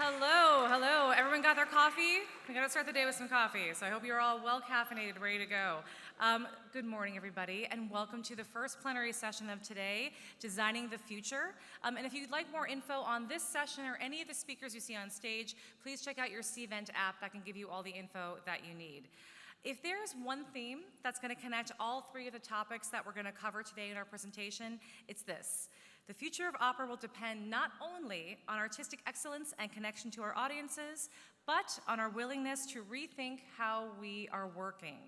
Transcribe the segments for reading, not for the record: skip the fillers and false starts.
Hello, hello. Everyone got their coffee? We got to start the day with some coffee, so I hope you're all well caffeinated, ready to go. Good morning, everybody, and welcome to the first plenary session of today, Designing the Future. And if you'd like more info on this session or any of the speakers you see on stage, please check out your Cvent app that can give you all the info that you need. If there's one theme that's going to connect all three of the topics that we're going to cover today in our presentation, it's this. The future of opera will depend not only on artistic excellence and connection to our audiences, but on our willingness to rethink how we are working.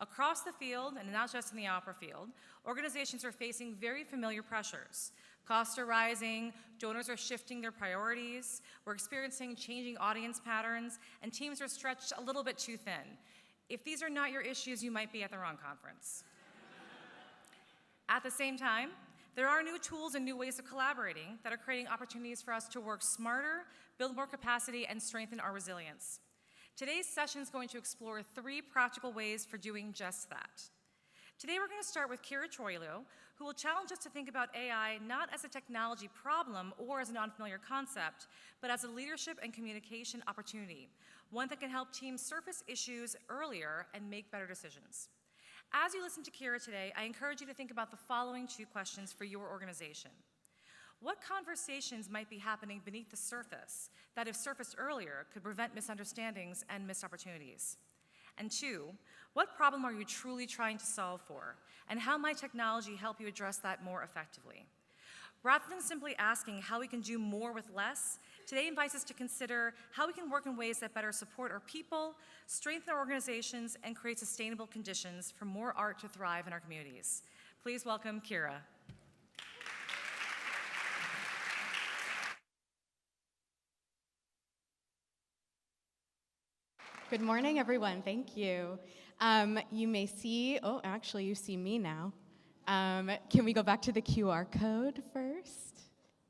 Across the field, and not just in the opera field, organizations are facing very familiar pressures. Costs are rising, donors are shifting their priorities, we're experiencing changing audience patterns, and teams are stretched a little bit too thin. If these are not your issues, you might be at the wrong conference. At the same time, there are new tools and new ways of collaborating that are creating opportunities for us to work smarter, build more capacity, and strengthen our resilience. Today's session is going to explore 3 practical ways for doing just that. Today we're going to start with Kira Troilo, who will challenge us to think about AI not as a technology problem or as an unfamiliar concept, but as a leadership and communication opportunity, one that can help teams surface issues earlier and make better decisions. As you listen to Kira today, I encourage you to think about the following 2 questions for your organization. What conversations might be happening beneath the surface that, if surfaced earlier, could prevent misunderstandings and missed opportunities? And 2, what problem are you truly trying to solve for? And how might technology help you address that more effectively? Rather than simply asking how we can do more with less, today invites us to consider how we can work in ways that better support our people, strengthen our organizations, and create sustainable conditions for more art to thrive in our communities. Please welcome Kira. Good morning, everyone. Thank you. You may see, actually, you see me now. Can we go back to the QR code first?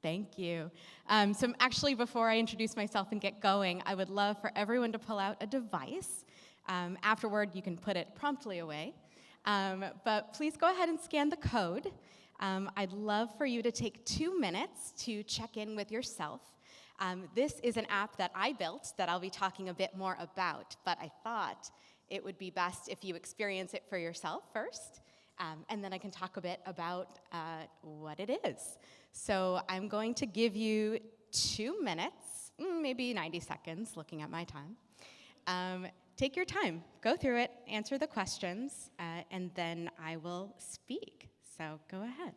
Thank you. So actually, before I introduce myself and get going, I would love for everyone to pull out a device. Afterward, you can put it promptly away. But please go ahead and scan the code. I'd love for you to take 2 minutes to check in with yourself. This is an app that I built that I'll be talking a bit more about, but I thought it would be best if you experience it for yourself first. And then I can talk a bit about what it is. So I'm going to give you 2 minutes, maybe 90 seconds, looking at my time. Take your time, go through it, answer the questions, and then I will speak. So go ahead.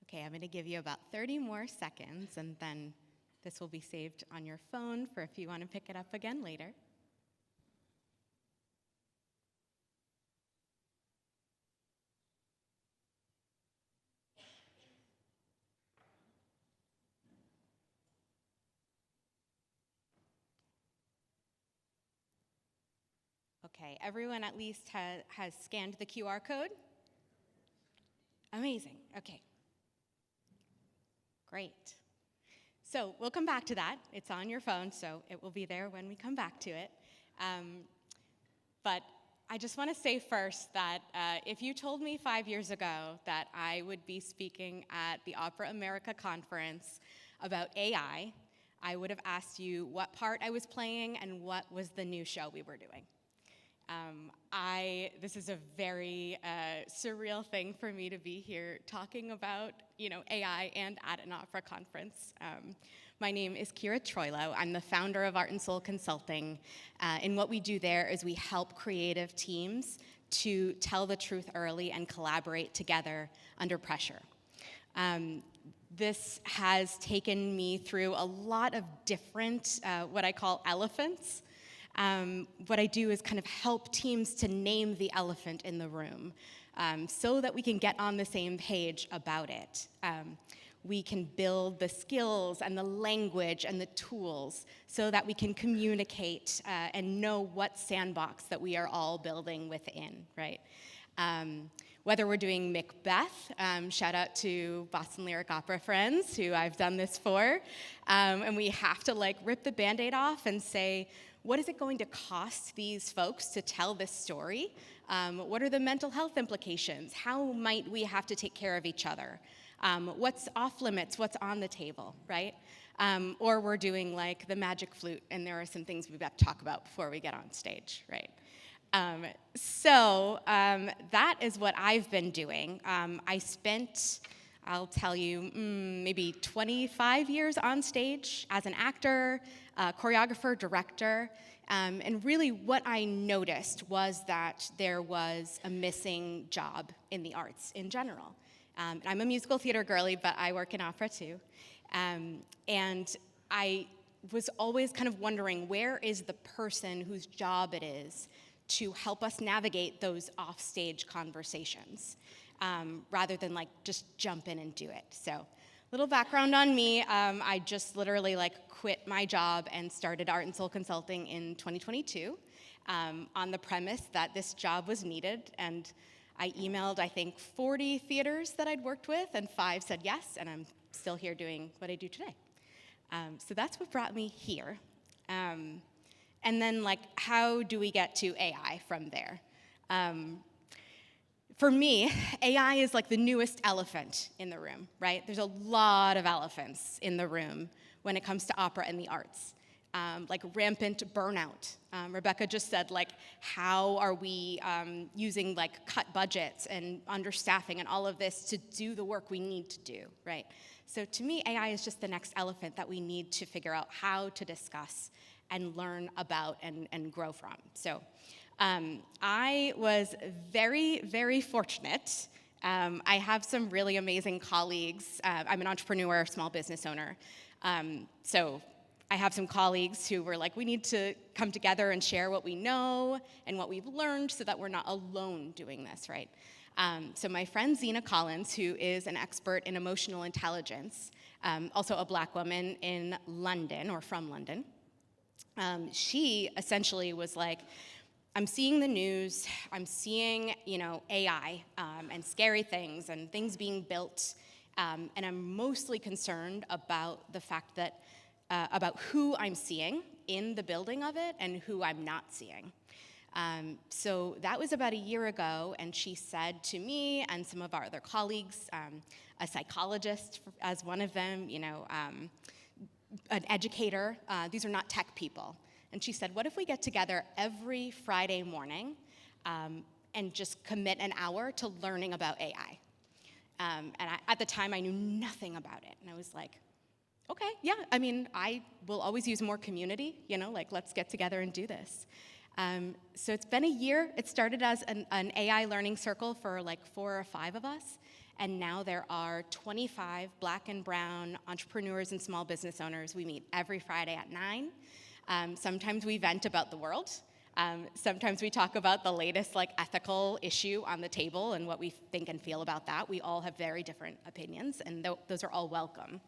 Okay, I'm going to give you about 30 more seconds, and then this will be saved on your phone for if you want to pick it up again later. Okay, everyone at least has scanned the QR code? Amazing, okay. Great. So we'll come back to that. It's on your phone, so it will be there when we come back to it. But I just want to say first that if you told me 5 years ago that I would be speaking at the Opera America conference about AI, I would have asked you what part I was playing and what was the new show we were doing. This is a very surreal thing for me to be here talking about, AI and at an opera conference. My name is Kira Troilo. I'm the founder of Art and Soul Consulting. And what we do there is we help creative teams to tell the truth early and collaborate together under pressure. This has taken me through a lot of different, what I call elephants. What I do is kind of help teams to name the elephant in the room so that we can get on the same page about it. We can build the skills and the language and the tools so that we can communicate and know what sandbox that we are all building within, right? Whether we're doing Macbeth, shout out to Boston Lyric Opera friends who I've done this for, and we have to rip the Band-Aid off and say, what is it going to cost these folks to tell this story? What are the mental health implications? How might we have to take care of each other? What's off limits? What's on the table, right? Or we're doing the magic flute, and there are some things we've got to talk about before we get on stage, right? So that is what I've been doing. I spent, I'll tell you, maybe 25 years on stage as an actor, choreographer, director, and really what I noticed was that there was a missing job in the arts in general. I'm a musical theater girly, but I work in opera too. And I was always kind of wondering, where is the person whose job it is to help us navigate those offstage conversations, rather than just jump in and do it. So, little background on me, I just literally quit my job and started Art and Soul Consulting in 2022 on the premise that this job was needed, and I emailed, I think, 40 theaters that I'd worked with, and 5 said yes, and I'm still here doing what I do today. So that's what brought me here. And then, how do we get to AI from there? For me, AI is the newest elephant in the room, right? There's a lot of elephants in the room when it comes to opera and the arts. Rampant burnout. Rebecca just said, how are we using cut budgets and understaffing and all of this to do the work we need to do, right? So to me, AI is just the next elephant that we need to figure out how to discuss and learn about and grow from. So I was very, very fortunate. I have some really amazing colleagues. I'm an entrepreneur, small business owner. So I have some colleagues who were we need to come together and share what we know and what we've learned so that we're not alone doing this, right? So my friend Zena Collins, who is an expert in emotional intelligence, also a Black woman in London, or from London, she essentially was I'm seeing the news, I'm seeing, AI and scary things and things being built, and I'm mostly concerned about the fact that, about who I'm seeing in the building of it and who I'm not seeing. So that was about a year ago, and she said to me and some of our other colleagues, a psychologist as one of them, an educator, these are not tech people. And she said, what if we get together every Friday morning and just commit an hour to learning about AI? At the time, I knew nothing about it. And I was okay, yeah, I will always use more community, let's get together and do this. So it's been a year. It started as an AI learning circle for 4 or 5 of us. And now there are 25 Black and brown entrepreneurs and small business owners. We meet every Friday at 9. Sometimes we vent about the world. Sometimes we talk about the latest ethical issue on the table and what we think and feel about that. We all have very different opinions, and those are all welcome.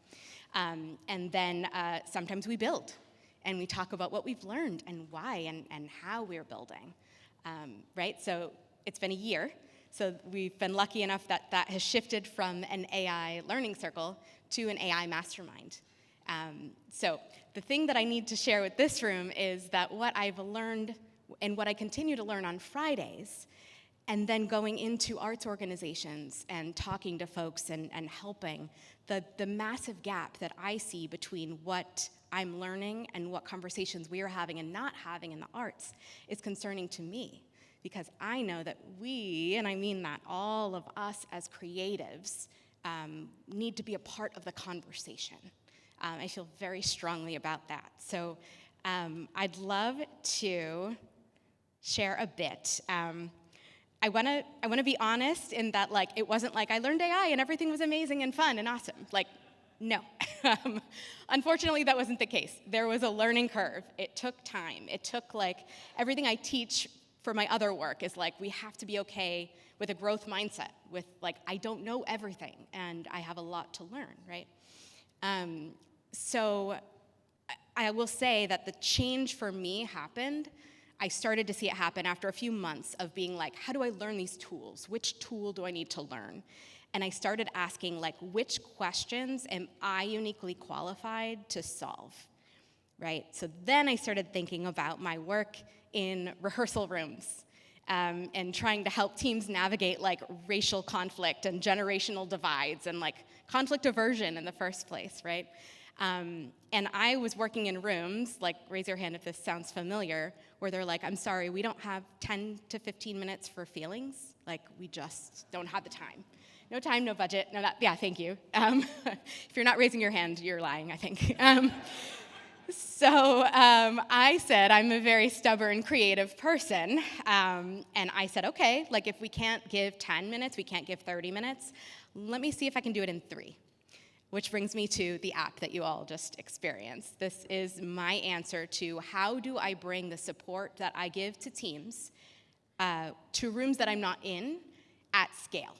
And then sometimes we build, and we talk about what we've learned and why and how we're building, right? So it's been a year. So we've been lucky enough that has shifted from an AI learning circle to an AI mastermind. So the thing that I need to share with this room is that what I've learned and what I continue to learn on Fridays And then going into arts organizations and talking to folks and helping, the massive gap that I see between what I'm learning and what conversations we are having and not having in the arts is concerning to me, because I know that we, and I mean that all of us as creatives, need to be a part of the conversation. I feel very strongly about that. So I'd love to share a bit. I want to be honest in that, like, it wasn't like I learned AI and everything was amazing and fun and awesome. Like, no. Unfortunately, that wasn't the case. There was a learning curve. It took time. It took, like, everything I teach for my other work is, like, we have to be okay with a growth mindset, with, like, I don't know everything, and I have a lot to learn, right? So I will say that the change for me happened. I started to see it happen after a few months of being like, how do I learn these tools? Which tool do I need to learn? And I started asking, like, which questions am I uniquely qualified to solve, right? So then I started thinking about my work in rehearsal rooms and trying to help teams navigate, like, racial conflict and generational divides and, like, conflict aversion in the first place, right? And I was working in rooms, like, raise your hand if this sounds familiar, where they're like, I'm sorry, we don't have 10 to 15 minutes for feelings. Like, we just don't have the time. No time, no budget, no that, yeah, thank you. If you're not raising your hand, you're lying, I think. So I said, I'm a very stubborn, creative person, and I said, okay, like, if we can't give 10 minutes, we can't give 30 minutes, let me see if I can do it in 3. Which brings me to the app that you all just experienced. This is my answer to how do I bring the support that I give to teams to rooms that I'm not in at scale,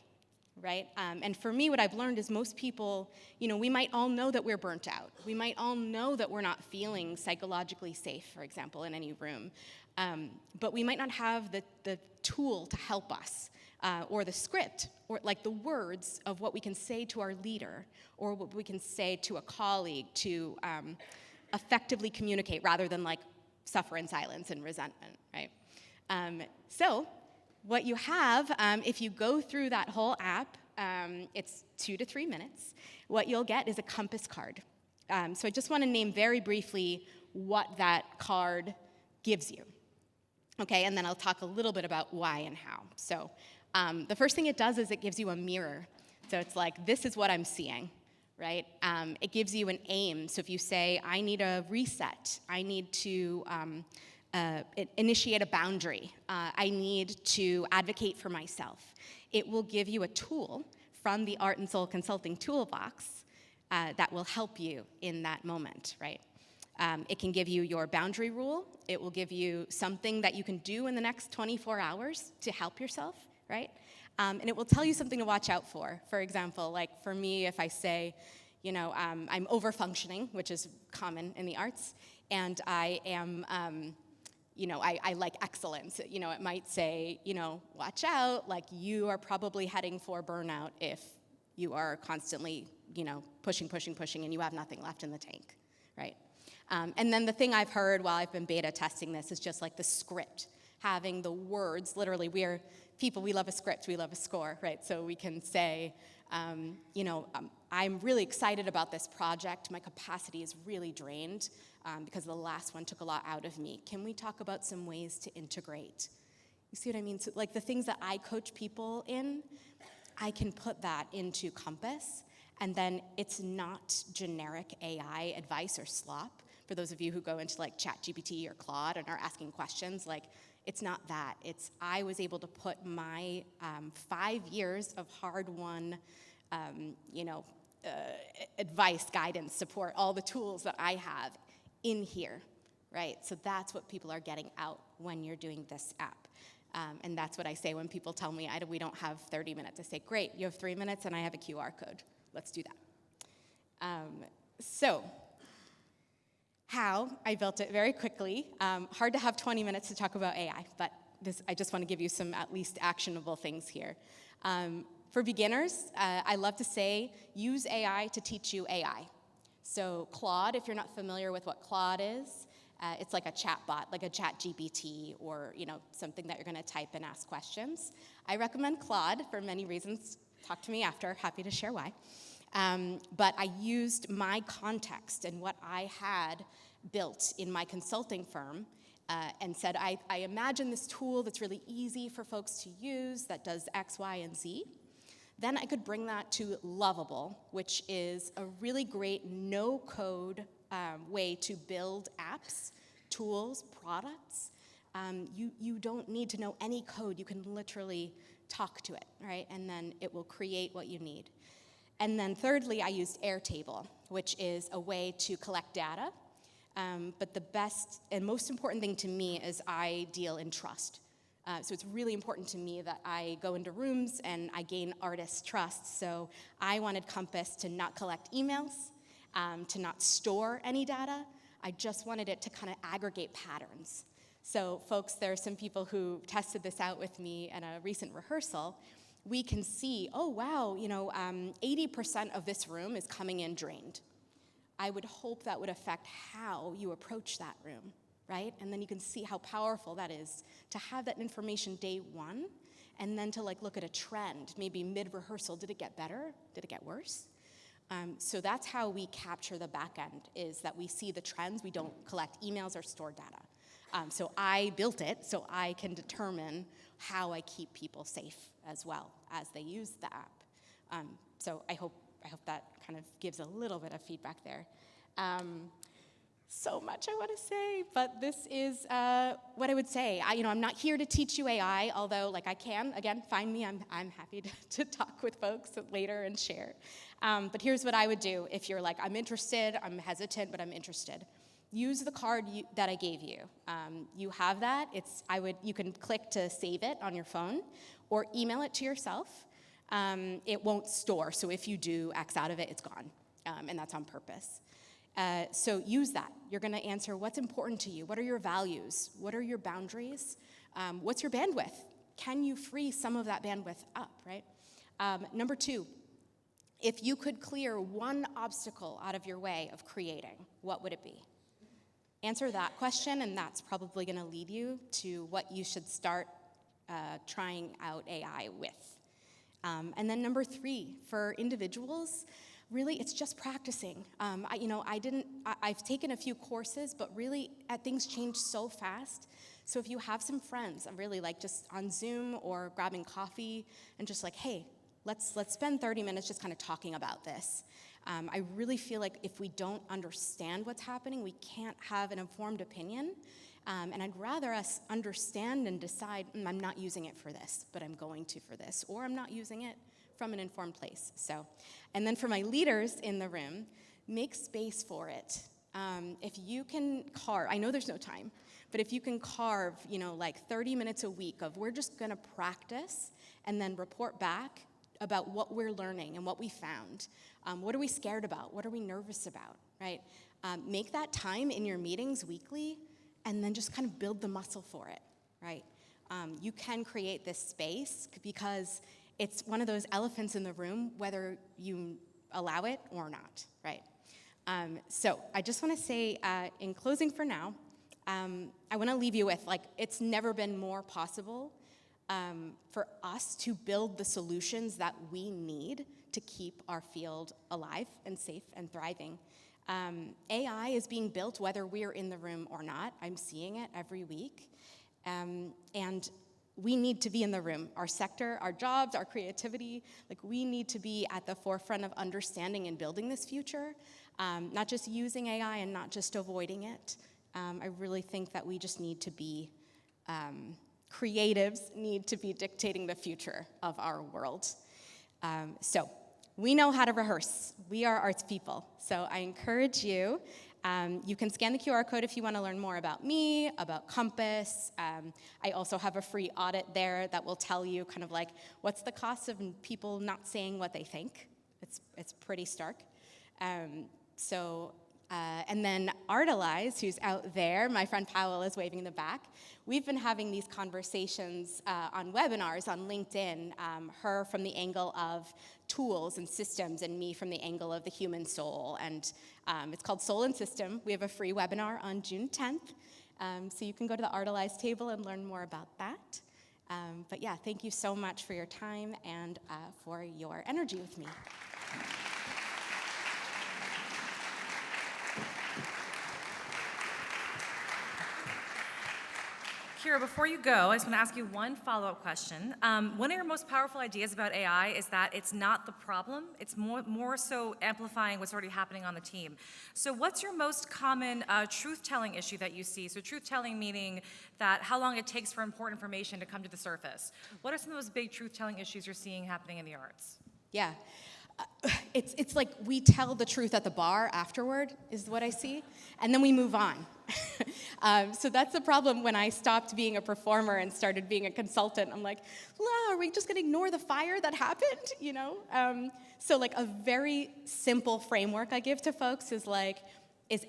right? And for me, what I've learned is most people, we might all know that we're burnt out. We might all know that we're not feeling psychologically safe, for example, in any room. But we might not have the tool to help us. Or the script, or, like, the words of what we can say to our leader, or what we can say to a colleague to effectively communicate rather than, like, suffer in silence and resentment, right? So what you have, if you go through that whole app, it's 2 to 3 minutes. What you'll get is a compass card. So I just want to name very briefly what that card gives you. Okay, and then I'll talk a little bit about why and how. So the first thing it does is it gives you a mirror. So it's like, this is what I'm seeing, right? It gives you an aim. So if you say, I need a reset, I need to initiate a boundary, I need to advocate for myself, it will give you a tool from the Art and Soul Consulting toolbox that will help you in that moment, right? It can give you your boundary rule. It will give you something that you can do in the next 24 hours to help yourself, right? And it will tell you something to watch out for. For example, like, for me, if I say, I'm over-functioning, which is common in the arts, and I am, I like excellence. It might say, watch out, like, you are probably heading for burnout if you are constantly, pushing, and you have nothing left in the tank, right? And then the thing I've heard while I've been beta testing this is just, like, the script, having the words, literally, we are people, we love a script, we love a score, right? So we can say, I'm really excited about this project, my capacity is really drained because the last one took a lot out of me. Can we talk about some ways to integrate? You see what I mean? So, like, the things that I coach people in, I can put that into Compass, and then it's not generic AI advice or slop. For those of you who go into, like, ChatGPT or Claude and are asking questions, like, it's not that. It's I was able to put my 5 years of hard-won, advice, guidance, support, all the tools that I have in here, right? So that's what people are getting out when you're doing this app. And that's what I say when people tell me we don't have 30 minutes. I say, great, you have 3 minutes and I have a QR code. Let's do that. So how I built it very quickly. Hard to have 20 minutes to talk about AI, but I just want to give you some at least actionable things here. For beginners, I love to say, use AI to teach you AI. So Claude, if you're not familiar with what Claude is, It's like a chat bot, like a chat GPT, or something that you're going to type and ask questions. I recommend Claude for many reasons. Talk to me after, happy to share why. But I used my context and what I had built in my consulting firm and said, I imagine this tool that's really easy for folks to use that does X, Y, and Z. Then I could bring that to Lovable, which is a really great no-code way to build apps, tools, products. You don't need to know any code. You can literally talk to it, right? And then it will create what you need. And then thirdly, I used Airtable, which is a way to collect data. But the best and most important thing to me is I deal in trust. So it's really important to me that I go into rooms and I gain artist trust. So I wanted Compass to not collect emails, to not store any data. I just wanted it to kind of aggregate patterns. So folks, there are some people who tested this out with me at a recent rehearsal. We can see, oh wow, 80% of this room is coming in drained. I would hope that would affect how you approach that room, right? And then you can see how powerful that is to have that information day one, and then to look at a trend, maybe mid-rehearsal, did it get better? Did it get worse? So that's how we capture the back end, is that we see the trends. We don't collect emails or store data. So I built it so I can determine how I keep people safe as well as they use the app. So I hope that kind of gives a little bit of feedback there. So much I want to say, but this is what I would say. I'm not here to teach you AI, although I can. Again, find me. I'm happy to talk with folks later and share. But here's what I would do if you're I'm interested, I'm hesitant, but I'm interested. Use the card that I gave you. You have that. You can click to save it on your phone or email it to yourself. It won't store, so if you do X out of it, it's gone, and that's on purpose. So use that. You're going to answer what's important to you. What are your values? What are your boundaries? What's your bandwidth? Can you free some of that bandwidth up, right? Number 2, if you could clear one obstacle out of your way of creating, what would it be? Answer that question, and that's probably going to lead you to what you should start trying out AI with. And then number 3, for individuals, really, it's just practicing. I've taken a few courses, but really, things change so fast. So if you have some friends, I'm really just on Zoom or grabbing coffee and just hey, let's spend 30 minutes just kind of talking about this. I really feel if we don't understand what's happening, we can't have an informed opinion. And I'd rather us understand and decide, I'm not using it for this, but I'm going to for this, or I'm not using it from an informed place. So, and then for my leaders in the room, make space for it. If you can carve, I know there's no time, but if you can carve, 30 minutes a week of we're just gonna practice and then report back about what we're learning and what we found. What are we scared about? What are we nervous about, right? Make that time in your meetings weekly and then just kind of build the muscle for it, right? You can create this space because it's one of those elephants in the room, whether you allow it or not, right? So I just want to say, in closing for now, I want to leave you with, it's never been more possible for us to build the solutions that we need to keep our field alive and safe and thriving. AI is being built whether we're in the room or not. I'm seeing it every week. And we need to be in the room. Our sector, our jobs, our creativity, we need to be at the forefront of understanding and building this future, not just using AI and not just avoiding it. I really think that we just need to be, creatives need to be dictating the future of our world. So we know how to rehearse. We are arts people. So I encourage you. You can scan the QR code if you want to learn more about me, about Compass. I also have a free audit there that will tell you kind of what's the cost of people not saying what they think. It's pretty stark. So And then Artelize, who's out there, my friend Powell is waving in the back. We've been having these conversations on webinars on LinkedIn, her from the angle of tools and systems, and me from the angle of the human soul. And it's called Soul and System. We have a free webinar on June 10th. So you can go to the Artelize table and learn more about that. But yeah, thank you so much for your time and for your energy with me. Kira, before you go, I just want to ask you one follow-up question. One of your most powerful ideas about AI is that it's not the problem, it's more so amplifying what's already happening on the team. So what's your most common truth-telling issue that you see? So truth-telling meaning that how long it takes for important information to come to the surface. What are some of those big truth-telling issues you're seeing happening in the arts? Yeah. It's like we tell the truth at the bar afterward, is what I see, and then we move on. So that's the problem when I stopped being a performer and started being a consultant. I'm like, are we just gonna ignore the fire that happened, you know? So like a very simple framework I give to folks is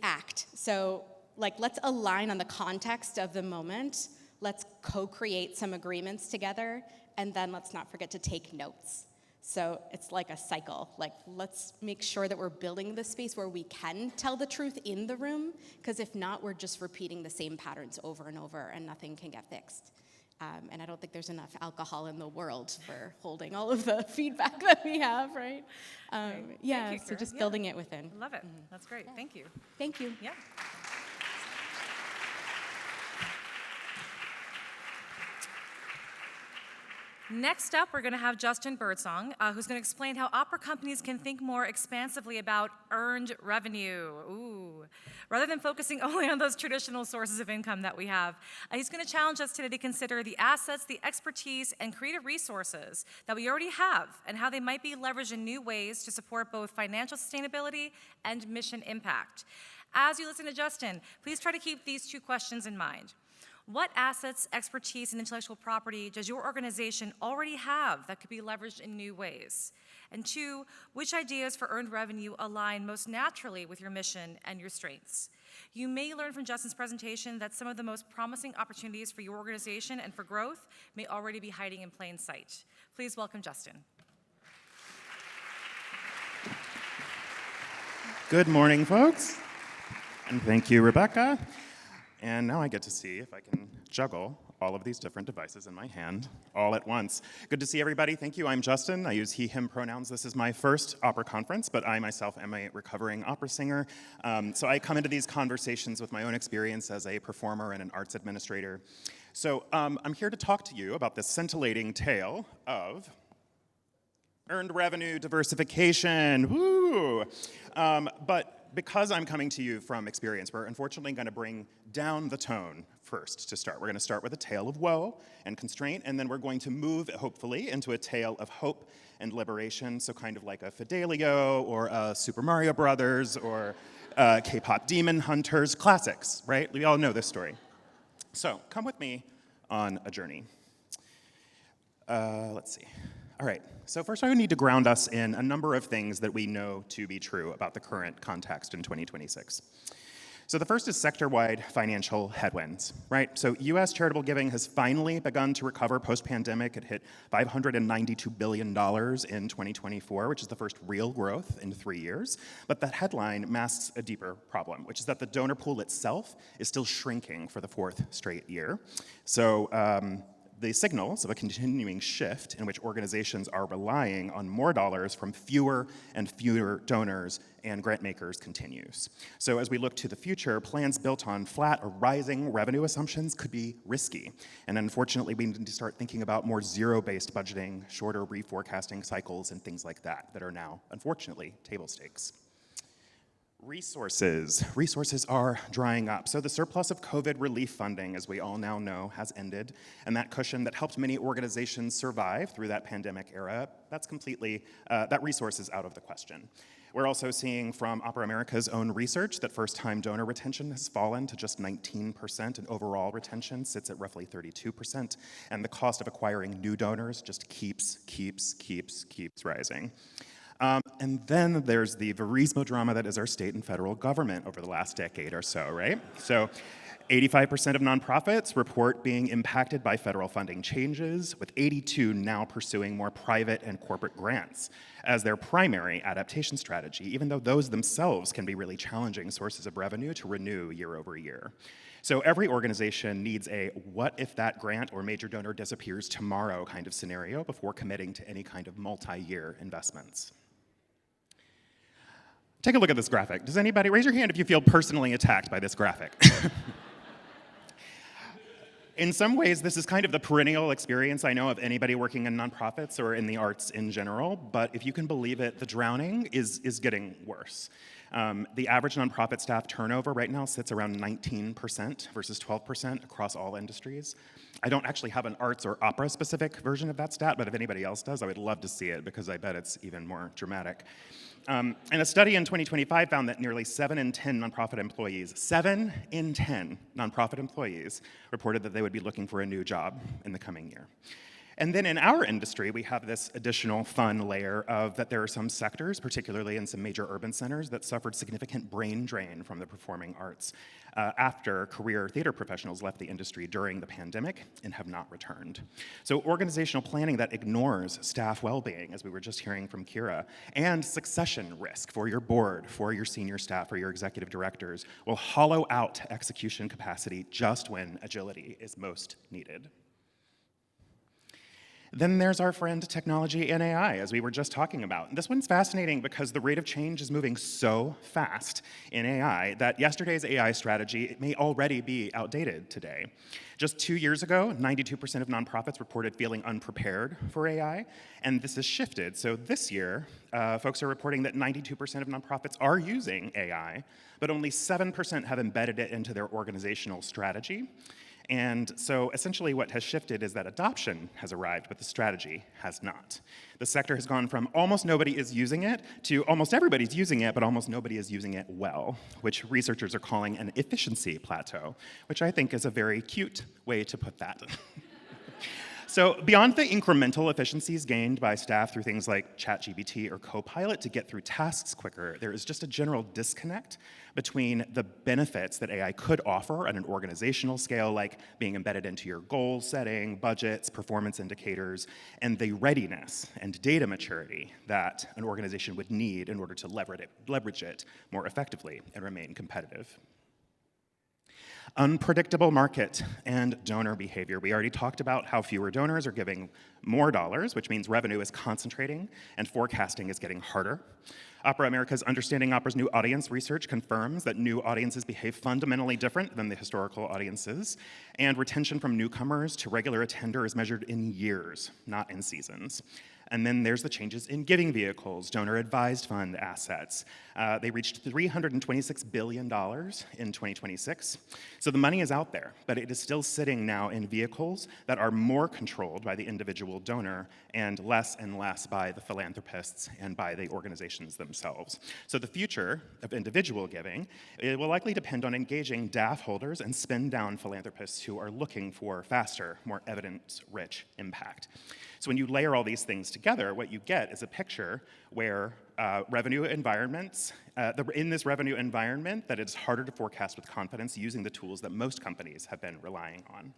act. So like, let's align on the context of the moment, let's co-create some agreements together, and then let's not forget to take notes. So it's like a cycle. Like, let's make sure that we're building the space where we can tell the truth in the room, because if not, we're just repeating the same patterns over and over, and nothing can get fixed. And I don't think there's enough alcohol in the world for holding all of the feedback that we have, right? Yeah, you, so just building it within. Love it. That's great. Yeah. Thank you. Thank you. Yeah. Next up, we're going to have Justin Birdsong, who's going to explain how opera companies can think more expansively about earned revenue. Ooh. Rather than focusing only on those traditional sources of income that we have. He's going to challenge us today to consider the assets, the expertise, and creative resources that we already have, and how they might be leveraged in new ways to support both financial sustainability and mission impact. As you listen to Justin, please try to keep these two questions in mind. What assets, expertise, and intellectual property does your organization already have that could be leveraged in new ways? And two, which ideas for earned revenue align most naturally with your mission and your strengths? You may learn from Justin's presentation that some of the most promising opportunities for your organization and for growth may already be hiding in plain sight. Please welcome Justin. Good morning, folks. And thank you, Rebecca. And now I get to see if I can juggle all of these different devices in my hand all at once. Good to see everybody. Thank you. I'm Justin. I use he, him pronouns. This is my first opera conference, but I myself am a recovering opera singer. So I come into these conversations with my own experience as a performer and an arts administrator. So I'm here to talk to you about the scintillating tale of earned revenue diversification. Woo! But because I'm coming to you from experience, we're unfortunately going to bring down the tone first to start. We're going to start with a tale of woe and constraint, and then we're going to move, hopefully, into a tale of hope and liberation, so kind of like a Fidelio or a Super Mario Brothers or K-pop Demon Hunters, classics, right? We all know this story. So come with me on a journey. Let's see. All right, so first I would need to ground us in a number of things that we know to be true about the current context in 2026. So the first is sector-wide financial headwinds, right? So US charitable giving has finally begun to recover post-pandemic. It hit $592 billion in 2024, which is the first real growth in 3 years. But that headline masks a deeper problem, which is that the donor pool itself is still shrinking for the fourth straight year. So the signals of a continuing shift in which organizations are relying on more dollars from fewer and fewer donors and grant makers continues. So as we look to the future, plans built on flat or rising revenue assumptions could be risky. And unfortunately, we need to start thinking about more zero-based budgeting, shorter reforecasting cycles, and things like that that are now, unfortunately, table stakes. Resources are drying up. So the surplus of COVID relief funding, as we all now know, has ended. And that cushion that helped many organizations survive through that pandemic era, that resource is out of the question. We're also seeing from Opera America's own research that first-time donor retention has fallen to just 19%, and overall retention sits at roughly 32%. And the cost of acquiring new donors just keeps rising. And then there's the Verismo drama that is our state and federal government over the last decade or so, right? So 85% of nonprofits report being impacted by federal funding changes, with 82 now pursuing more private and corporate grants as their primary adaptation strategy, even though those themselves can be really challenging sources of revenue to renew year over year. So every organization needs a what if that grant or major donor disappears tomorrow kind of scenario before committing to any kind of multi-year investments. Take a look at this graphic. Does anybody, raise your hand if you feel personally attacked by this graphic. In some ways, this is kind of the perennial experience I know of anybody working in nonprofits or in the arts in general, but if you can believe it, the drowning is getting worse. The average nonprofit staff turnover right now sits around 19% versus 12% across all industries. I don't actually have an arts or opera specific version of that stat, but if anybody else does, I would love to see it because I bet it's even more dramatic. And a study in 2025 found that nearly 7 in 10 nonprofit employees, 7 in 10 nonprofit employees reported that they would be looking for a new job in the coming year. And then in our industry, we have this additional fun layer of that there are some sectors, particularly in some major urban centers, that suffered significant brain drain from the performing arts after career theater professionals left the industry during the pandemic and have not returned. So organizational planning that ignores staff well-being, as we were just hearing from Kira, and succession risk for your board, for your senior staff, or your executive directors will hollow out execution capacity just when agility is most needed. Then there's our friend technology and AI, as we were just talking about. This one's fascinating because the rate of change is moving so fast in AI that yesterday's AI strategy may already be outdated today. Just 2 years ago, 92% of nonprofits reported feeling unprepared for AI, and this has shifted. So this year, folks are reporting that 92% of nonprofits are using AI, but only 7% have embedded it into their organizational strategy. And so essentially what has shifted is that adoption has arrived, but the strategy has not. The sector has gone from almost nobody is using it to almost everybody's using it, but almost nobody is using it well, which researchers are calling an efficiency plateau, which I think is a very cute way to put that. So beyond the incremental efficiencies gained by staff through things like ChatGPT or Copilot to get through tasks quicker, there is just a general disconnect between the benefits that AI could offer on an organizational scale, like being embedded into your goal setting, budgets, performance indicators, and the readiness and data maturity that an organization would need in order to leverage it more effectively and remain competitive. Unpredictable market and donor behavior. We already talked about how fewer donors are giving more dollars, which means revenue is concentrating and forecasting is getting harder. Opera America's Understanding Opera's New Audience research confirms that new audiences behave fundamentally different than the historical audiences, and retention from newcomers to regular attender is measured in years, not in seasons. And then there's the changes in giving vehicles, donor-advised fund assets. They reached $326 billion in 2026. So the money is out there, but it is still sitting now in vehicles that are more controlled by the individual donor and less by the philanthropists and by the organizations themselves. So the future of individual giving, it will likely depend on engaging DAF holders and spend-down philanthropists who are looking for faster, more evidence-rich impact. So when you layer all these things together, what you get is a picture where revenue environments, in this revenue environment, that it's harder to forecast with confidence using the tools that most companies have been relying on.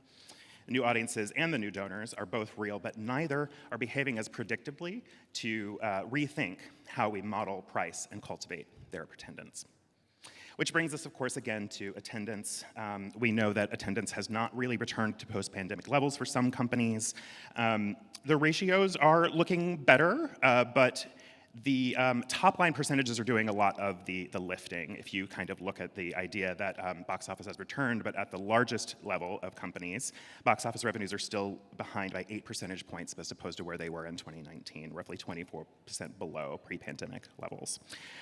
The new audiences and the new donors are both real, but neither are behaving as predictably to rethink how we model, price, and cultivate their attendance. Which brings us, of course, again to attendance. We know that attendance has not really returned to post-pandemic levels for some companies. The ratios are looking better, but the top-line percentages are doing a lot of the lifting. If you kind of look at the idea that box office has returned, but at the largest level of companies, box office revenues are still behind by 8 percentage points as opposed to where they were in 2019, roughly 24% below pre-pandemic levels.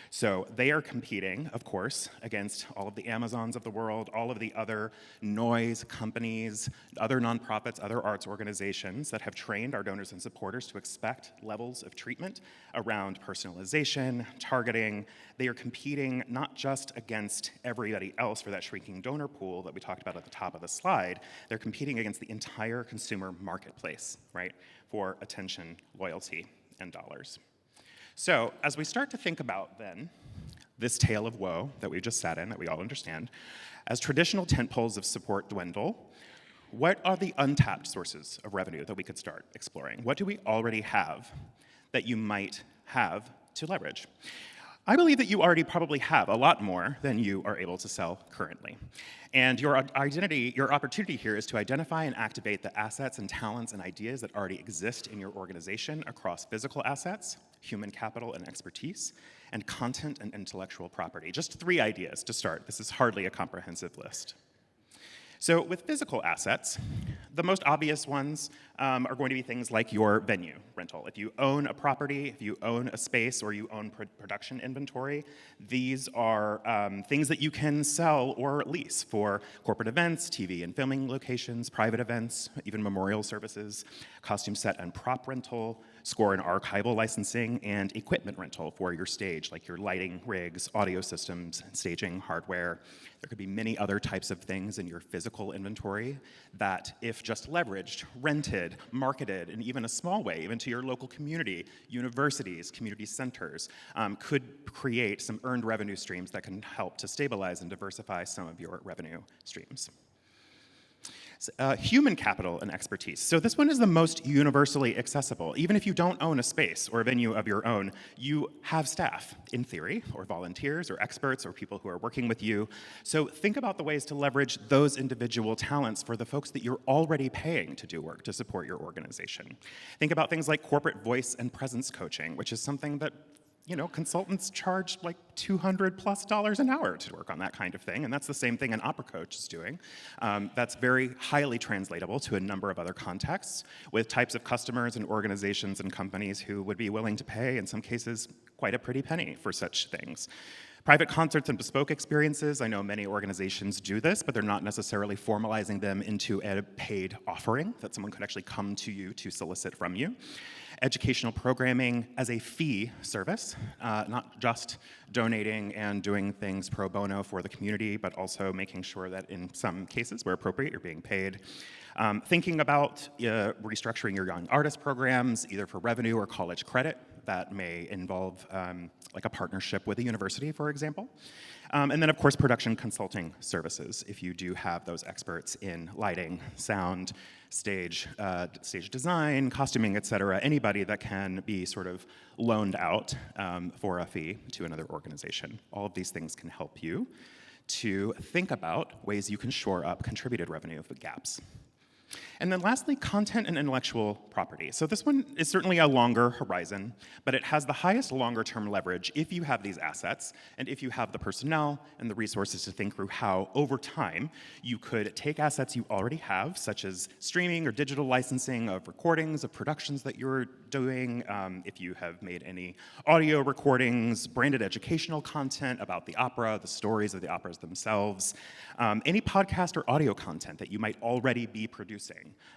So they are competing, of course, against all of the Amazons of the world, all of the other noise companies, other nonprofits, other arts organizations that have trained our donors and supporters to expect levels of treatment around personalization, targeting. They are competing not just against everybody else for that shrinking donor pool that we talked about at the top of the slide, they're competing against the entire consumer marketplace, right, for attention, loyalty, and dollars. So as we start to think about, then, this tale of woe that we just sat in, that we all understand, as traditional tentpoles of support dwindle, what are the untapped sources of revenue that we could start exploring? What do we already have that you might have to leverage? I believe that you already probably have a lot more than you are able to sell currently. And your opportunity here is to identify and activate the assets and talents and ideas that already exist in your organization across physical assets, human capital and expertise, and content and intellectual property. Just 3 ideas to start. This is hardly a comprehensive list. So with physical assets, the most obvious ones are going to be things like your venue rental. If you own a property, if you own a space, or you own production inventory, these are things that you can sell or lease for corporate events, TV and filming locations, private events, even memorial services, costume set and prop rental, score and archival licensing, and equipment rental for your stage, like your lighting rigs, audio systems, staging hardware. There could be many other types of things in your physical inventory that, if just leveraged, rented, marketed, in even a small way, even to your local community, universities, community centers, could create some earned revenue streams that can help to stabilize and diversify some of your revenue streams. Human capital and expertise. So this one is the most universally accessible. Even if you don't own a space or a venue of your own, you have staff, in theory, or volunteers, or experts, or people who are working with you. So think about the ways to leverage those individual talents for the folks that you're already paying to do work to support your organization. Think about things like corporate voice and presence coaching, which is something that consultants charge like $200+ an hour to work on that kind of thing, and that's the same thing an opera coach is doing. That's very highly translatable to a number of other contexts with types of customers and organizations and companies who would be willing to pay, in some cases, quite a pretty penny for such things. Private concerts and bespoke experiences, I know many organizations do this, but they're not necessarily formalizing them into a paid offering that someone could actually come to you to solicit from you. Educational programming as a fee service, not just donating and doing things pro bono for the community, but also making sure that in some cases where appropriate, you're being paid. Thinking about restructuring your young artist programs, either for revenue or college credit. That may involve like a partnership with a university, for example. And then, of course, production consulting services, if you do have those experts in lighting, sound, stage design, costuming, et cetera, anybody that can be sort of loaned out for a fee to another organization. All of these things can help you to think about ways you can shore up contributed revenue gaps. And then lastly, content and intellectual property. So this one is certainly a longer horizon, but it has the highest longer-term leverage if you have these assets and if you have the personnel and the resources to think through how, over time, you could take assets you already have, such as streaming or digital licensing of recordings, of productions that you're doing, if you have made any audio recordings, branded educational content about the opera, the stories of the operas themselves, any podcast or audio content that you might already be producing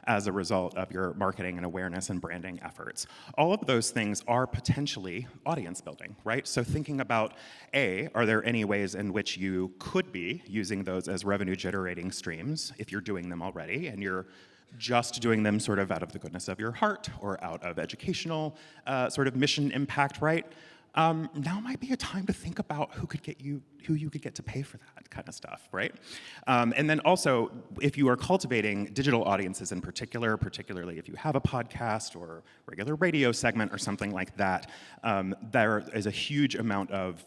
as a result of your marketing and awareness and branding efforts. All of those things are potentially audience building, right? So thinking about, are there any ways in which you could be using those as revenue generating streams if you're doing them already and you're just doing them sort of out of the goodness of your heart or out of educational sort of mission impact, right? Now might be a time to think about who you could get to pay for that kind of stuff, right? And then also, if you are cultivating digital audiences in particular, particularly if you have a podcast or regular radio segment or something like that, there is a huge amount of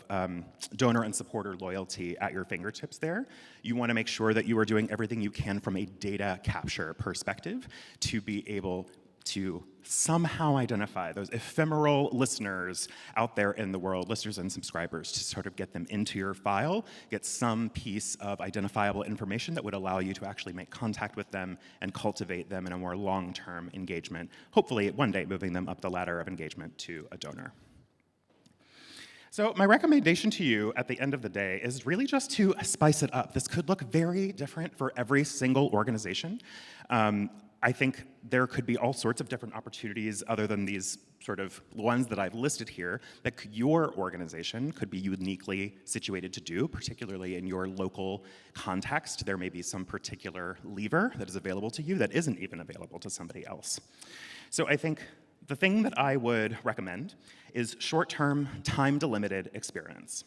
donor and supporter loyalty at your fingertips there. You want to make sure that you are doing everything you can from a data capture perspective to be able to somehow identify those ephemeral listeners out there in the world, listeners and subscribers, to sort of get them into your file, get some piece of identifiable information that would allow you to actually make contact with them and cultivate them in a more long-term engagement, hopefully one day moving them up the ladder of engagement to a donor. So my recommendation to you at the end of the day is really just to spice it up. This could look very different for every single organization. I think there could be all sorts of different opportunities other than these sort of ones that I've listed here that your organization could be uniquely situated to do, particularly in your local context. There may be some particular lever that is available to you that isn't even available to somebody else. So I think the thing that I would recommend is short-term, time-delimited experiments.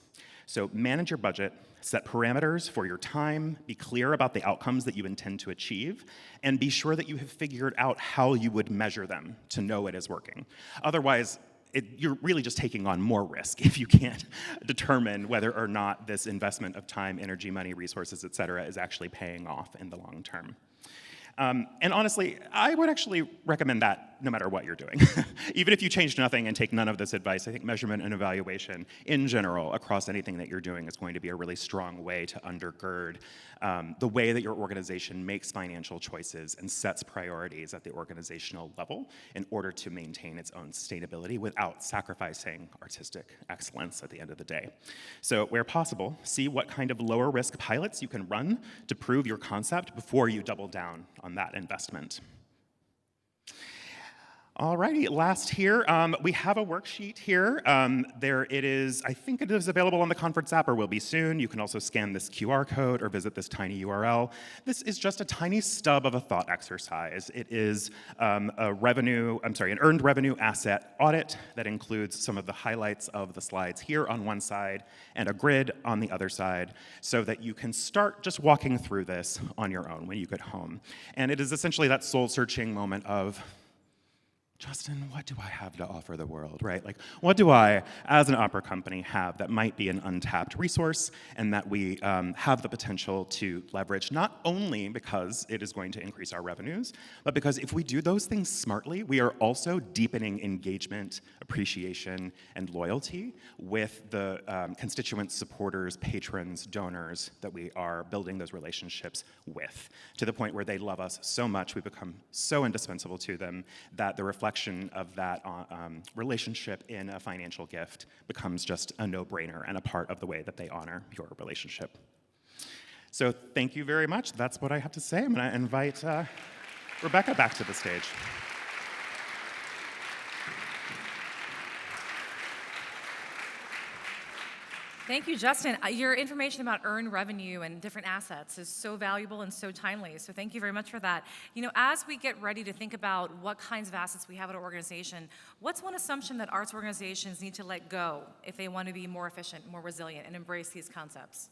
So manage your budget, set parameters for your time, be clear about the outcomes that you intend to achieve, and be sure that you have figured out how you would measure them to know it is working. Otherwise, you're really just taking on more risk if you can't determine whether or not this investment of time, energy, money, resources, et cetera, is actually paying off in the long term. And honestly, I would actually recommend that no matter what you're doing. Even if you change nothing and take none of this advice, I think measurement and evaluation in general across anything that you're doing is going to be a really strong way to undergird the way that your organization makes financial choices and sets priorities at the organizational level in order to maintain its own sustainability without sacrificing artistic excellence at the end of the day. So where possible, see what kind of lower risk pilots you can run to prove your concept before you double down on that investment. Alrighty, last here, we have a worksheet here. There it is, I think it is available on the conference app or will be soon. You can also scan this QR code or visit this tiny URL. This is just a tiny stub of a thought exercise. It is an earned revenue asset audit that includes some of the highlights of the slides here on one side and a grid on the other side so that you can start just walking through this on your own when you get home. And it is essentially that soul-searching moment of, Justin, what do I have to offer the world, right? Like, what do I, as an opera company, have that might be an untapped resource and that we have the potential to leverage, not only because it is going to increase our revenues, but because if we do those things smartly, we are also deepening engagement, appreciation, and loyalty with the constituents, supporters, patrons, donors that we are building those relationships with, to the point where they love us so much, we become so indispensable to them that the reflection of that relationship in a financial gift becomes just a no-brainer and a part of the way that they honor your relationship. So thank you very much. That's what I have to say. I'm going to invite Rebecca back to the stage. Thank you, Justin. Your information about earned revenue and different assets is so valuable and so timely, so thank you very much for that. You know, as we get ready to think about what kinds of assets we have at our organization, what's one assumption that arts organizations need to let go if they want to be more efficient, more resilient, and embrace these concepts?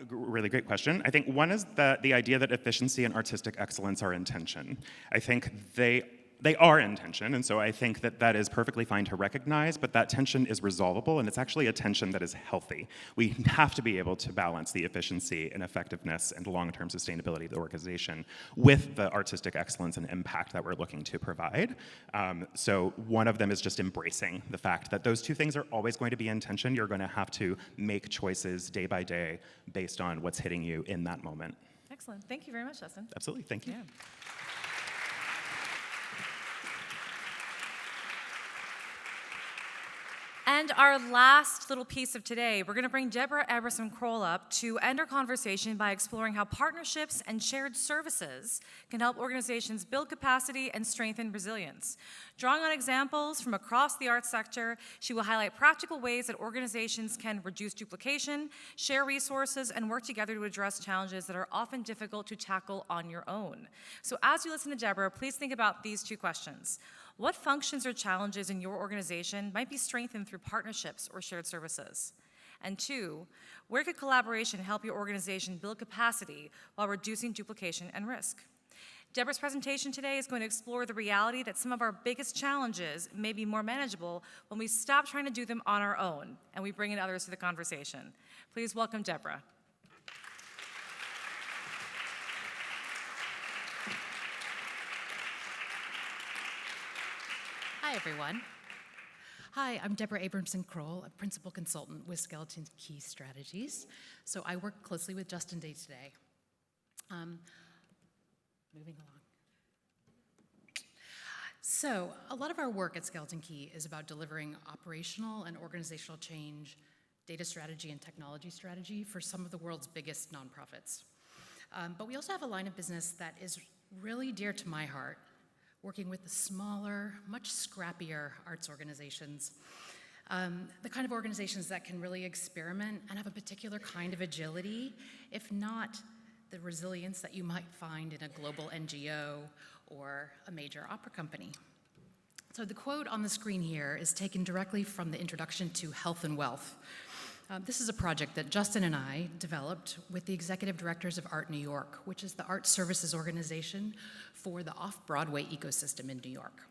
Really great question. I think one is the idea that efficiency and artistic excellence are in tension. I think they are in tension, and so I think that that is perfectly fine to recognize, but that tension is resolvable, and it's actually a tension that is healthy. We have to be able to balance the efficiency and effectiveness and long-term sustainability of the organization with the artistic excellence and impact that we're looking to provide. So one of them is just embracing the fact that those two things are always going to be in tension. You're going to have to make choices day by day based on what's hitting you in that moment. Excellent. Thank you very much, Justin. Absolutely. Thank you. Yeah. And our last little piece of today, we're going to bring Deborah Eberson-Kroll up to end our conversation by exploring how partnerships and shared services can help organizations build capacity and strengthen resilience. Drawing on examples from across the arts sector, she will highlight practical ways that organizations can reduce duplication, share resources, and work together to address challenges that are often difficult to tackle on your own. So as you listen to Deborah, please think about these two questions. What functions or challenges in your organization might be strengthened through partnerships or shared services? And two, where could collaboration help your organization build capacity while reducing duplication and risk? Deborah's presentation today is going to explore the reality that some of our biggest challenges may be more manageable when we stop trying to do them on our own and we bring in others to the conversation. Please welcome Deborah. Hi, everyone. Hi, I'm Deborah Abramson-Kroll, a principal consultant with Skeleton Key Strategies. So I work closely with Justin Day today. Moving along. So a lot of our work at Skeleton Key is about delivering operational and organizational change, data strategy, and technology strategy for some of the world's biggest nonprofits. But we also have a line of business that is really dear to my heart, working with the smaller, much scrappier arts organizations, the kind of organizations that can really experiment and have a particular kind of agility, if not the resilience that you might find in a global NGO or a major opera company. So the quote on the screen here is taken directly from the Introduction to Health and Wealth. This is a project that Justin and I developed with the executive directors of Art New York, which is the art services organization for the off-Broadway ecosystem in New York.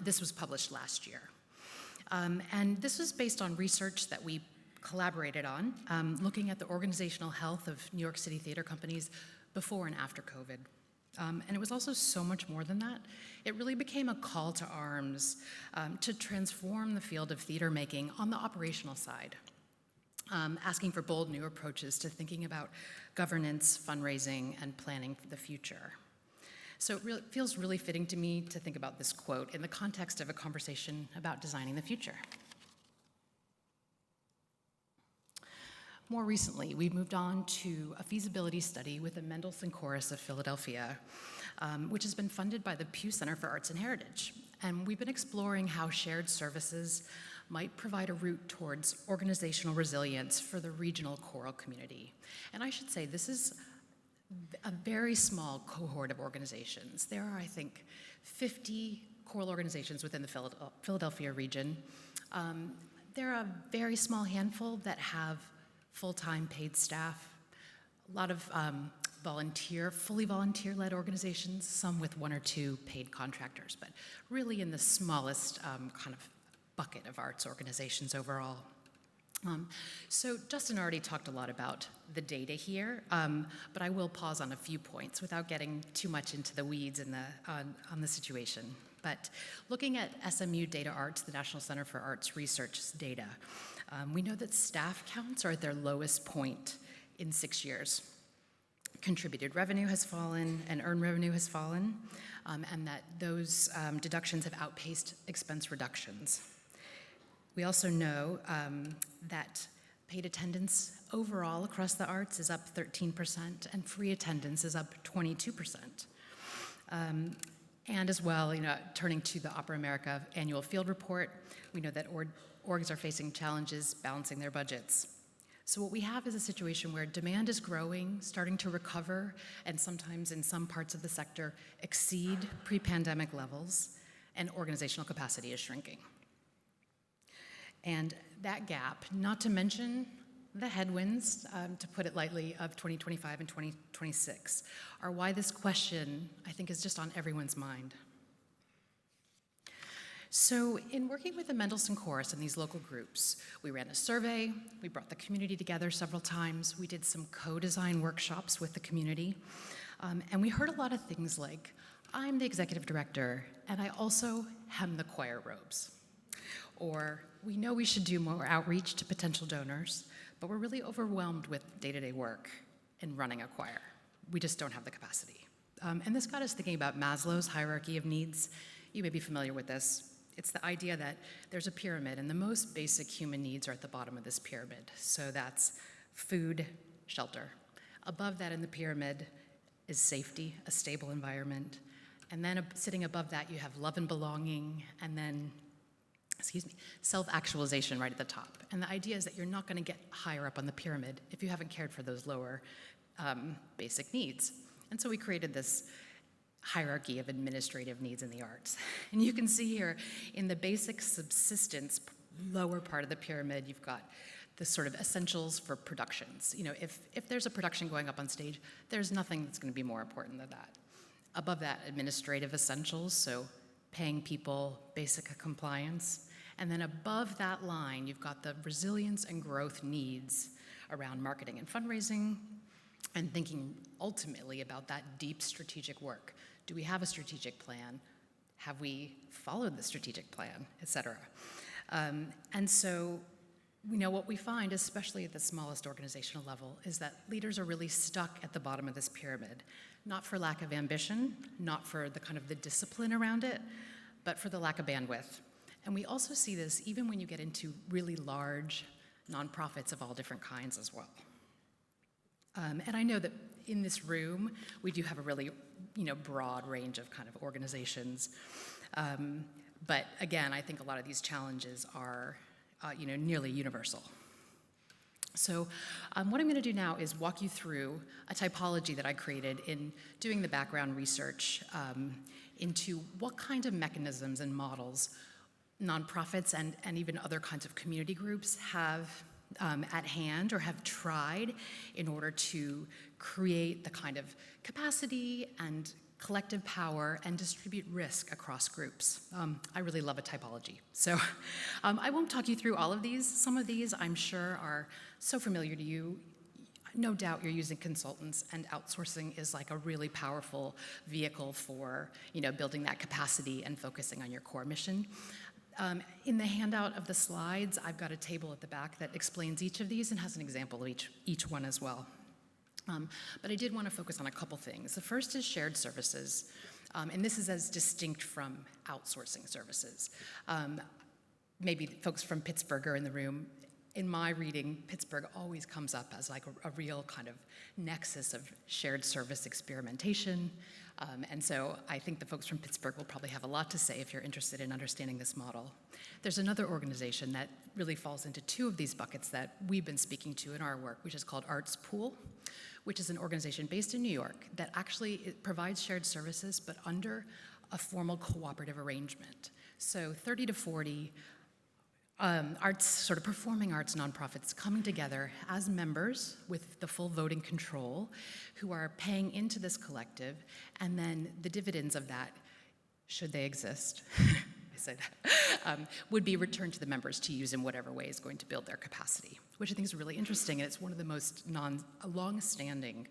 This was published last year. And this was based on research that we collaborated on, looking at the organizational health of New York City theater companies before and after COVID. And it was also so much more than that. It really became a call to arms to transform the field of theater making on the operational side, asking for bold new approaches to thinking about governance, fundraising, and planning for the future. So it feels really fitting to me to think about this quote in the context of a conversation about designing the future. More recently, we've moved on to a feasibility study with the Mendelssohn Chorus of Philadelphia, which has been funded by the Pew Center for Arts and Heritage. And we've been exploring how shared services might provide a route towards organizational resilience for the regional choral community. And I should say, this is a very small cohort of organizations. There are, I think, 50 choral organizations within the Philadelphia region. There are a very small handful that have full-time paid staff, a lot of fully volunteer-led organizations, some with 1 or 2 paid contractors, but really in the smallest kind of bucket of arts organizations overall. So Justin already talked a lot about the data here, but I will pause on a few points without getting too much into the weeds on the situation. But looking at SMU Data Arts, the National Center for Arts Research's data, we know that staff counts are at their lowest point in 6 years. Contributed revenue has fallen and earned revenue has fallen, and that those deductions have outpaced expense reductions. We also know that paid attendance overall across the arts is up 13%, and free attendance is up 22%. And as well, turning to the Opera America annual field report, we know that orgs are facing challenges balancing their budgets. So what we have is a situation where demand is growing, starting to recover, and sometimes in some parts of the sector exceed pre-pandemic levels, and organizational capacity is shrinking. And that gap, not to mention the headwinds, to put it lightly, of 2025 and 2026, are why this question, I think, is just on everyone's mind. So in working with the Mendelssohn Chorus and these local groups, we ran a survey, we brought the community together several times, we did some co-design workshops with the community, and we heard a lot of things like, I'm the executive director, and I also hem the choir robes. Or, we know we should do more outreach to potential donors, but we're really overwhelmed with day-to-day work in running a choir. We just don't have the capacity. And this got us thinking about Maslow's hierarchy of needs. You may be familiar with this. It's the idea that there's a pyramid, and the most basic human needs are at the bottom of this pyramid. So that's food, shelter. Above that in the pyramid is safety, a stable environment. And then sitting above that, you have love and belonging, and then self-actualization right at the top. And the idea is that you're not going to get higher up on the pyramid if you haven't cared for those lower basic needs. And so we created this hierarchy of administrative needs in the arts. And you can see here in the basic subsistence lower part of the pyramid, you've got the sort of essentials for productions. If there's a production going up on stage, there's nothing that's going to be more important than that. Above that, administrative essentials, so paying people, basic compliance. And then above that line, you've got the resilience and growth needs around marketing and fundraising, and thinking ultimately about that deep strategic work. Do we have a strategic plan? Have we followed the strategic plan, et cetera? And so, what we find, especially at the smallest organizational level, is that leaders are really stuck at the bottom of this pyramid, not for lack of ambition, not for the discipline around it, but for the lack of bandwidth. And we also see this even when you get into really large nonprofits of all different kinds as well. And I know that in this room, we do have a really, broad range of organizations. But again, I think a lot of these challenges are, nearly universal. So what I'm going to do now is walk you through a typology that I created in doing the background research into what kind of mechanisms and models nonprofits and even other kinds of community groups have at hand or have tried in order to create the kind of capacity and collective power and distribute risk across groups. I really love a typology. So I won't talk you through all of these. Some of these I'm sure are so familiar to you. No doubt you're using consultants, and outsourcing is like a really powerful vehicle for building that capacity and focusing on your core mission. In the handout of the slides, I've got a table at the back that explains each of these and has an example of each one as well. But I did want to focus on a couple things. The first is shared services, and this is as distinct from outsourcing services. Maybe folks from Pittsburgh are in the room. In my reading, Pittsburgh always comes up as like a real kind of nexus of shared service experimentation. And so I think the folks from Pittsburgh will probably have a lot to say if you're interested in understanding this model. There's another organization that really falls into two of these buckets that we've been speaking to in our work, which is called Arts Pool, which is an organization based in New York that actually provides shared services, but under a formal cooperative arrangement. So 30 to 40 arts, sort of performing arts nonprofits coming together as members with the full voting control who are paying into this collective, and then the dividends of that, should they exist, I say that, would be returned to the members to use in whatever way is going to build their capacity, which I think is really interesting, and it's one of the most long-standing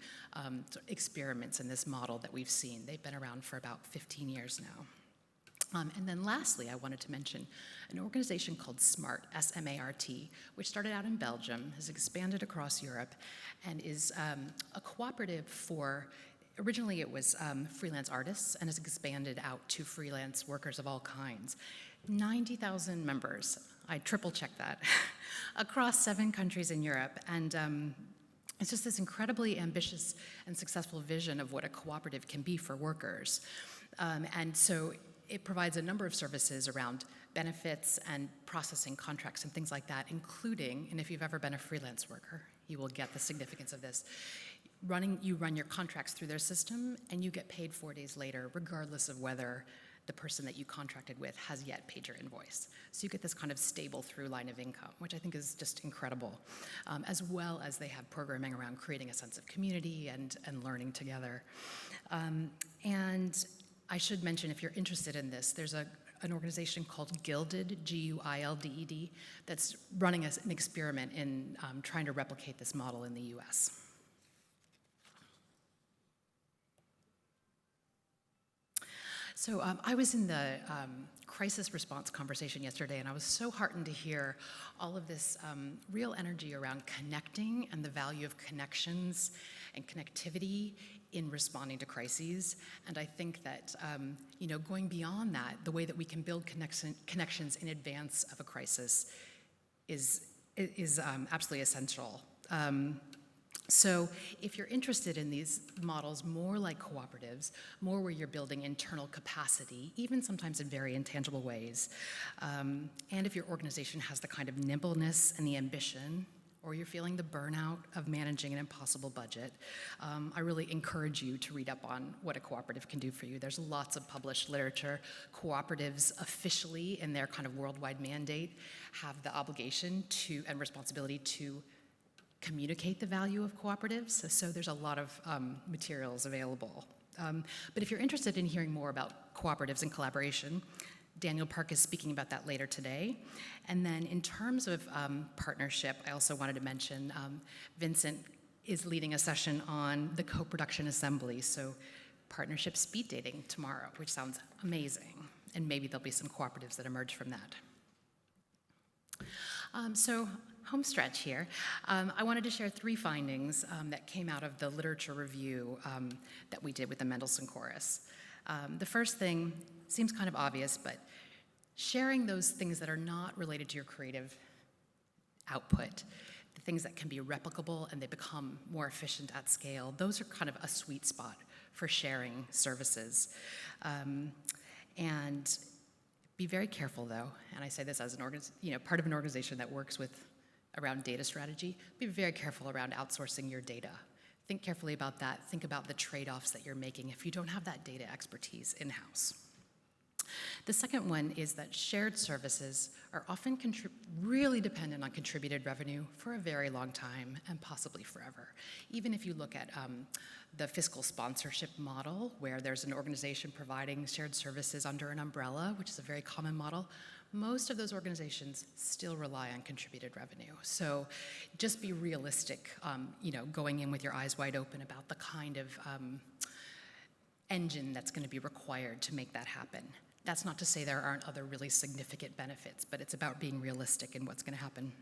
experiments in this model that we've seen. They've been around for about 15 years now. And then lastly, I wanted to mention an organization called SMART, S-M-A-R-T, which started out in Belgium, has expanded across Europe, and is a cooperative for, originally it was freelance artists, and has expanded out to freelance workers of all kinds. 90,000 members, I triple-checked that, across 7 countries in Europe, and it's just this incredibly ambitious and successful vision of what a cooperative can be for workers. And so it provides a number of services around benefits and processing contracts and things like that, including, and if you've ever been a freelance worker, you will get the significance of this. You run your contracts through their system, and you get paid 4 days later, regardless of whether the person that you contracted with has yet paid your invoice. So you get this kind of stable through line of income, which I think is just incredible, as well as they have programming around creating a sense of community and learning together. And I should mention, if you're interested in this, there's an organization called Gilded, G-U-I-L-D-E-D, that's running an experiment in trying to replicate this model in the US. So I was in the crisis response conversation yesterday, and I was so heartened to hear all of this real energy around connecting and the value of connections and connectivity in responding to crises. And I think that going beyond that, the way that we can build connections in advance of a crisis is absolutely essential. So if you're interested in these models more like cooperatives, more where you're building internal capacity, even sometimes in very intangible ways, and if your organization has the kind of nimbleness and the ambition, or you're feeling the burnout of managing an impossible budget, I really encourage you to read up on what a cooperative can do for you. There's lots of published literature. Cooperatives officially, in their kind of worldwide mandate, have the obligation to and responsibility to communicate the value of cooperatives. So there's a lot of materials available. But if you're interested in hearing more about cooperatives and collaboration, Daniel Park is speaking about that later today. And then in terms of partnership, I also wanted to mention Vincent is leading a session on the co-production assembly, so partnership speed dating tomorrow, which sounds amazing. And maybe there'll be some cooperatives that emerge from that. So home stretch here. I wanted to share 3 findings that came out of the literature review that we did with the Mendelssohn Chorus. The first thing seems kind of obvious, but sharing those things that are not related to your creative output, the things that can be replicable and they become more efficient at scale, those are kind of a sweet spot for sharing services. And be very careful, though, and I say this as part of an organization that works with around data strategy, be very careful around outsourcing your data. Think carefully about that. Think about the trade-offs that you're making if you don't have that data expertise in-house. The second one is that shared services are often really dependent on contributed revenue for a very long time and possibly forever. Even if you look at the fiscal sponsorship model, where there's an organization providing shared services under an umbrella, which is a very common model, most of those organizations still rely on contributed revenue. So just be realistic, going in with your eyes wide open about the kind of engine that's going to be required to make that happen. That's not to say there aren't other really significant benefits, but it's about being realistic in what's going to happen.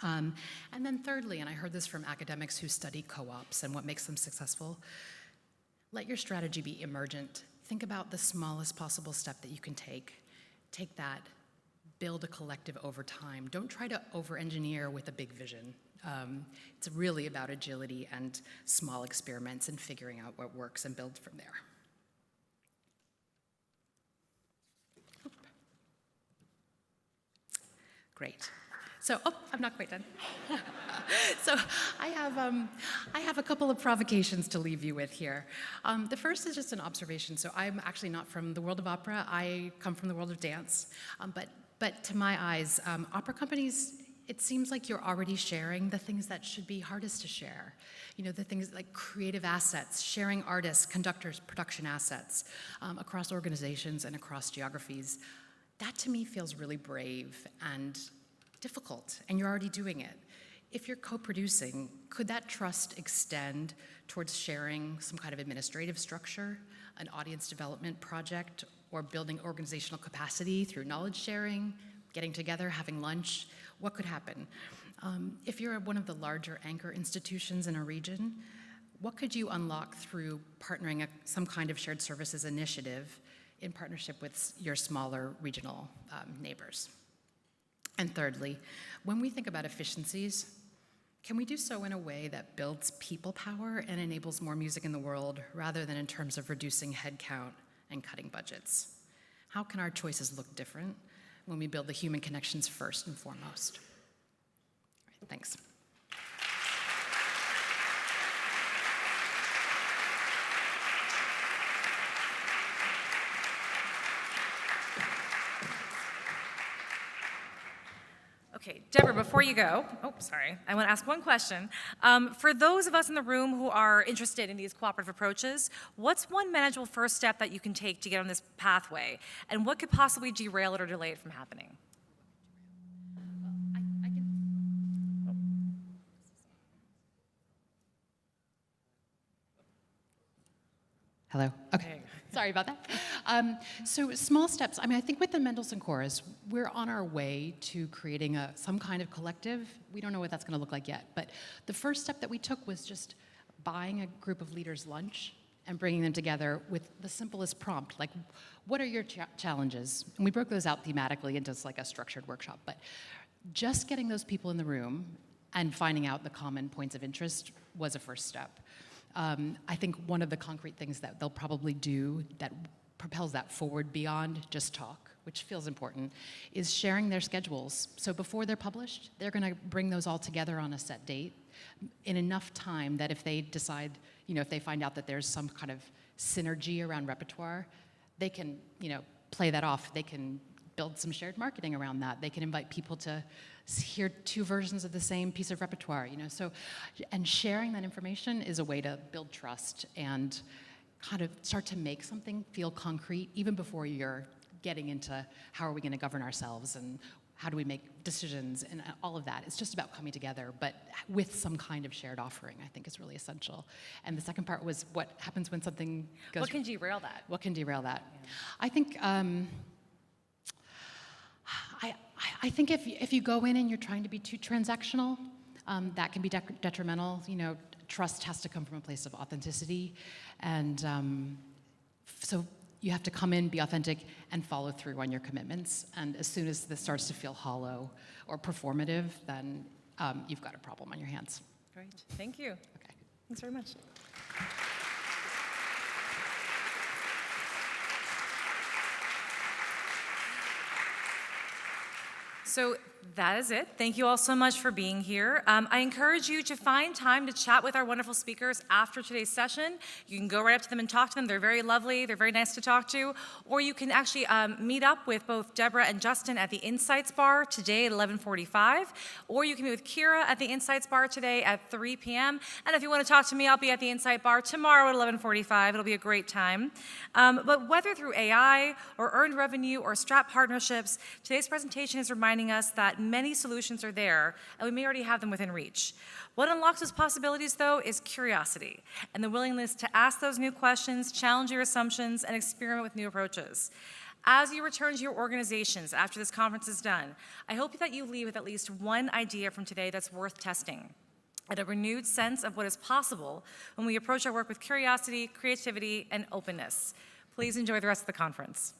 And then thirdly, and I heard this from academics who study co-ops and what makes them successful, let your strategy be emergent. Think about the smallest possible step that you can take. Take that, build a collective over time. Don't try to over-engineer with a big vision. It's really about agility and small experiments and figuring out what works and build from there. Great. So, I'm not quite done. So I have a couple of provocations to leave you with here. The first is just an observation. So I'm actually not from the world of opera. I come from the world of dance. But to my eyes, opera companies, it seems like you're already sharing the things that should be hardest to share. The things like creative assets, sharing artists, conductors, production assets across organizations and across geographies. That to me feels really brave and difficult, and you're already doing it. If you're co-producing, could that trust extend towards sharing some kind of administrative structure, an audience development project, or building organizational capacity through knowledge sharing, getting together, having lunch? What could happen? If you're one of the larger anchor institutions in a region, what could you unlock through partnering some kind of shared services initiative in partnership with your smaller regional neighbors? And thirdly, when we think about efficiencies, can we do so in a way that builds people power and enables more music in the world rather than in terms of reducing headcount and cutting budgets? How can our choices look different when we build the human connections first and foremost? All right, thanks. Okay, Deborah, before you go, I want to ask one question. For those of us in the room who are interested in these cooperative approaches, what's one manageable first step that you can take to get on this pathway? And what could possibly derail it or delay it from happening? Hello? Okay. Sorry about that. So small steps. I think with the Mendelssohn Chorus, we're on our way to creating some kind of collective. We don't know what that's going to look like yet. But the first step that we took was just buying a group of leaders lunch and bringing them together with the simplest prompt, like, what are your challenges? And we broke those out thematically into like a structured workshop. But just getting those people in the room and finding out the common points of interest was a first step. I think one of the concrete things that they'll probably do that propels that forward beyond just talk, which feels important, is sharing their schedules. So before they're published, they're going to bring those all together on a set date in enough time that if they decide, if they find out that there's some kind of synergy around repertoire, they can, play that off. They can build some shared marketing around that. They can invite people to hear two versions of the same piece of repertoire, So, and sharing that information is a way to build trust and kind of start to make something feel concrete even before you're getting into how are we going to govern ourselves and how do we make decisions and all of that. It's just about coming together, but with some kind of shared offering, I think is really essential. And the second part was what happens when something goes... What can derail that? What can derail that? Yeah. I think... I think if you go in and you're trying to be too transactional, that can be detrimental. Trust has to come from a place of authenticity. And so you have to come in, be authentic, and follow through on your commitments. And as soon as this starts to feel hollow or performative, then you've got a problem on your hands. Great. Thank you. Okay. Thanks very much. So That is it. Thank you all so much for being here. I encourage you to find time to chat with our wonderful speakers after today's session. You can go right up to them and talk to them. They're very lovely. They're very nice to talk to. Or you can actually meet up with both Deborah and Justin at the Insights Bar today at 11:45. Or you can meet with Kira at the Insights Bar today at 3 p.m. And if you want to talk to me, I'll be at the Insight Bar tomorrow at 11:45. It'll be a great time. But whether through AI or earned revenue or Strat partnerships, today's presentation is reminding us that many solutions are there, and we may already have them within reach. What unlocks those possibilities, though, is curiosity and the willingness to ask those new questions, challenge your assumptions, and experiment with new approaches. As you return to your organizations after this conference is done, I hope that you leave with at least one idea from today that's worth testing, and a renewed sense of what is possible when we approach our work with curiosity, creativity, and openness. Please enjoy the rest of the conference.